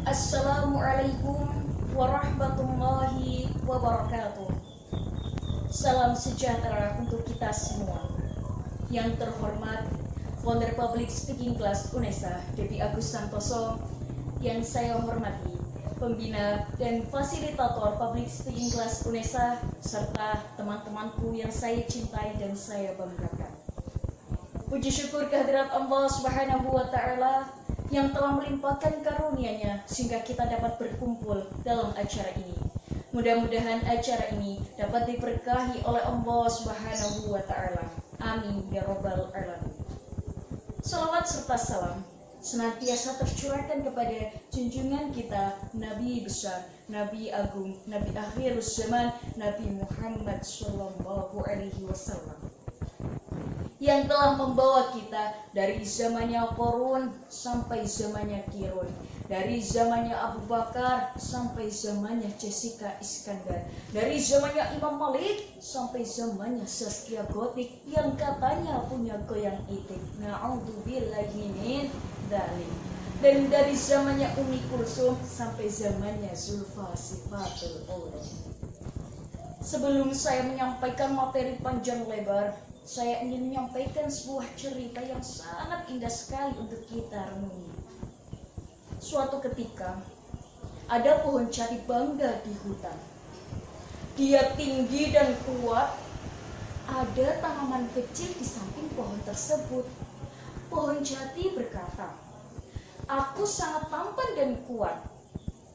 Assalamualaikum warahmatullahi wabarakatuh. Salam sejahtera untuk kita semua. Yang terhormat Founder Public Speaking Class UNESA, Devi Agus Santoso, yang saya hormati pembina dan fasilitator Public Speaking Class UNESA, serta teman-temanku yang saya cintai dan saya banggakan. Puji syukur kehadirat Allah Subhanahu wa Ta'ala yang telah melimpahkan karunia-Nya sehingga kita dapat berkumpul dalam acara ini. Mudah-mudahan acara ini dapat diberkahi oleh Allah Subhanahu wa Ta'ala. Amin ya rabbal alamin. Salawat serta salam senantiasa tercurahkan kepada junjungan kita, Nabi besar, Nabi agung, Nabi akhirus zaman, Nabi Muhammad sallallahu alaihi wasallam, yang telah membawa kita dari zamannya Qarun sampai zamannya Kirun, dari zamannya Abu Bakar sampai zamannya Jessica Iskandar, dari zamannya Imam Malik sampai zamannya Zaskia Gotik yang katanya punya goyang itik. Na'udzubillahi min dzalik. Dan dari zamannya Umi Kulsum sampai zamannya Zulfa Sifatul Ula. Sebelum saya menyampaikan materi panjang lebar, saya ingin menyampaikan sebuah cerita yang sangat indah sekali untuk kita renungi. Suatu ketika, ada pohon jati bangga di hutan. Dia tinggi dan kuat. Ada tanaman kecil di samping pohon tersebut. Pohon jati berkata, "Aku sangat tampan dan kuat.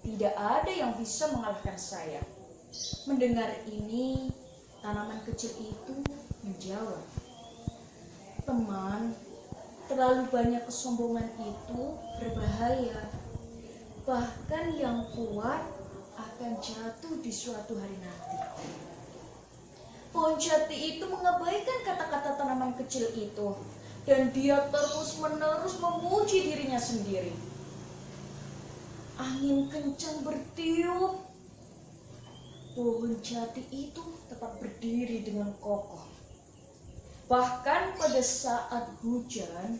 Tidak ada yang bisa mengalahkan saya." Mendengar ini, tanaman kecil itu menjawab, "Teman, terlalu banyak kesombongan itu berbahaya. Bahkan yang kuat akan jatuh di suatu hari nanti." Pohon jati itu mengabaikan kata-kata tanaman kecil itu, dan dia terus-menerus memuji dirinya sendiri. Angin kencang bertiup. Pohon jati itu tetap berdiri dengan kokoh. Bahkan pada saat hujan,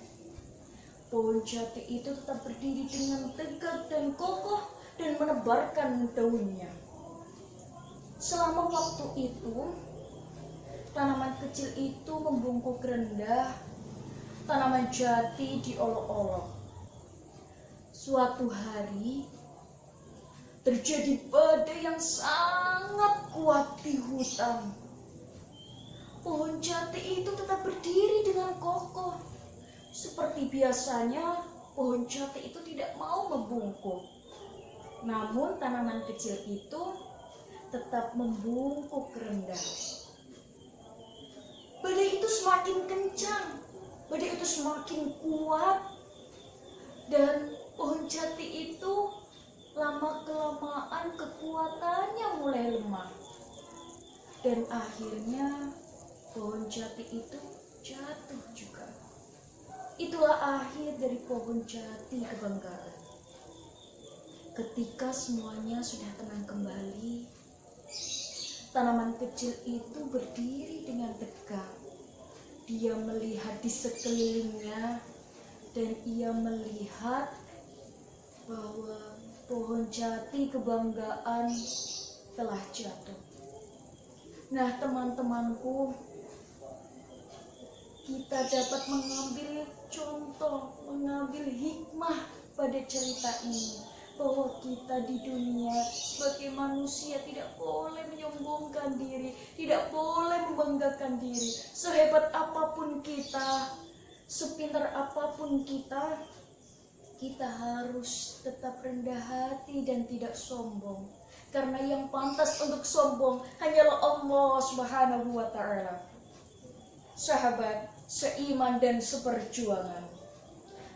pohon jati itu tetap berdiri dengan tegak dan kokoh dan menebarkan daunnya. Selama waktu itu, tanaman kecil itu membungkuk rendah, tanaman jati diolok-olok. Suatu hari, terjadi badai yang sangat kuat di hutan. Pohon jati itu tetap berdiri dengan kokoh. Seperti biasanya, pohon jati itu tidak mau membungkuk. Namun tanaman kecil itu tetap membungkuk rendah. Badai itu semakin kencang, badai itu semakin kuat, dan pohon jati itu lama-kelamaan kekuatannya mulai lemah. Dan akhirnya pohon jati itu jatuh juga. Itulah akhir dari pohon jati kebanggaan. Ketika semuanya sudah tenang kembali, tanaman kecil itu berdiri dengan tegak. Dia melihat di sekelilingnya dan ia melihat bahwa pohon jati kebanggaan telah jatuh. Nah, teman-temanku, kita dapat mengambil contoh, mengambil hikmah pada cerita ini, bahwa kita di dunia sebagai manusia tidak boleh menyombongkan diri, tidak boleh membanggakan diri. Sehebat apapun kita, sepintar apapun kita harus tetap rendah hati dan tidak sombong. Karena yang pantas untuk sombong hanyalah Allah Subhanahu wa Ta'ala. Sahabat seiman dan seperjuangan,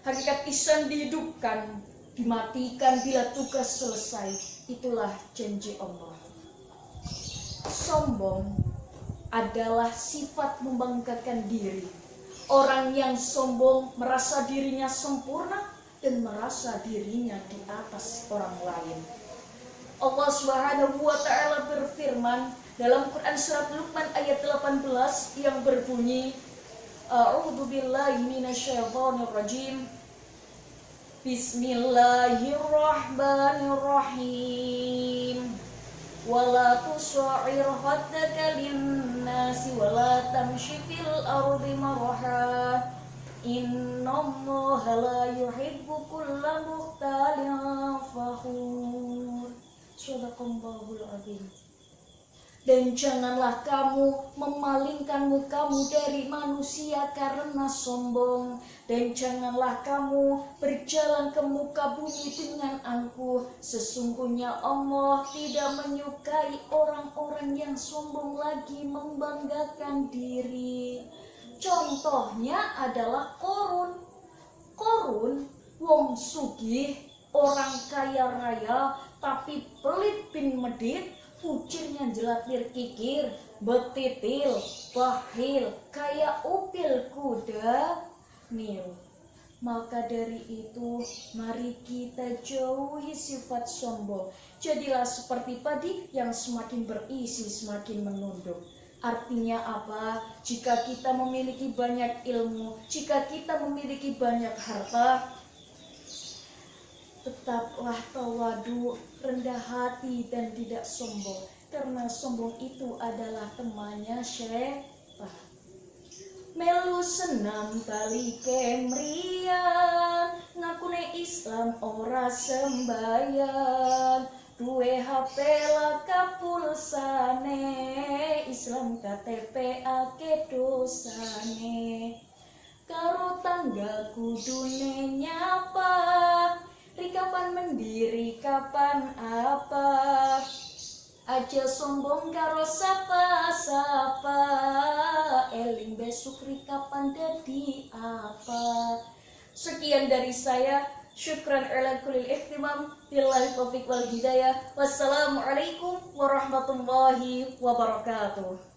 hakikat ihsan dihidupkan, dimatikan bila tugas selesai. Itulah janji Allah. Sombong adalah sifat membanggakan diri. Orang yang sombong merasa dirinya sempurna dan merasa dirinya di atas orang lain. Allah Subhanahu wa Ta'ala berfirman dalam Quran surat Luqman ayat 18 yang berbunyi, A'udzubillahi minasyaitonirrajim. Bismillahirrahmanirrahim. Wala tusa'ir khaddaka linnasi wala tamshi fil ardi maraha. Innallaha la yuhibbu kulla mukhtalin fakhur. Shadaqallahul adzim. Dan janganlah kamu memalingkan mukamu dari manusia karena sombong. Dan janganlah kamu berjalan ke muka bumi dengan angkuh. Sesungguhnya Allah tidak menyukai orang-orang yang sombong lagi membanggakan diri. Contohnya adalah Korun. Korun, wong sugih, orang kaya raya, tapi pelit bin medit. Pucirnya jelatir kikir, betitil, bahil, kayak upil kuda, nil. Maka dari itu, mari kita jauhi sifat sombong. Jadilah seperti padi yang semakin berisi, semakin menunduk. Artinya apa? Jika kita memiliki banyak ilmu, jika kita memiliki banyak harta, tetaplah tawadu, rendah hati dan tidak sombong. Karena sombong itu adalah temannya syaitan. Melu senam bali kemrian, ngakune Islam ora sembayan. Duwe HP laka pulsane, Islam KTP ake dosane. Karo tangga kudune nyapa, kapan mendiri, kapan apa? Aja sombong karo sapa-sapa, eling besok kapan dadi apa? Sekian dari saya. Syukran ala kulil ihtimam. Billahi taufiq wal hidayah. Wassalamualaikum warahmatullahi wabarakatuh.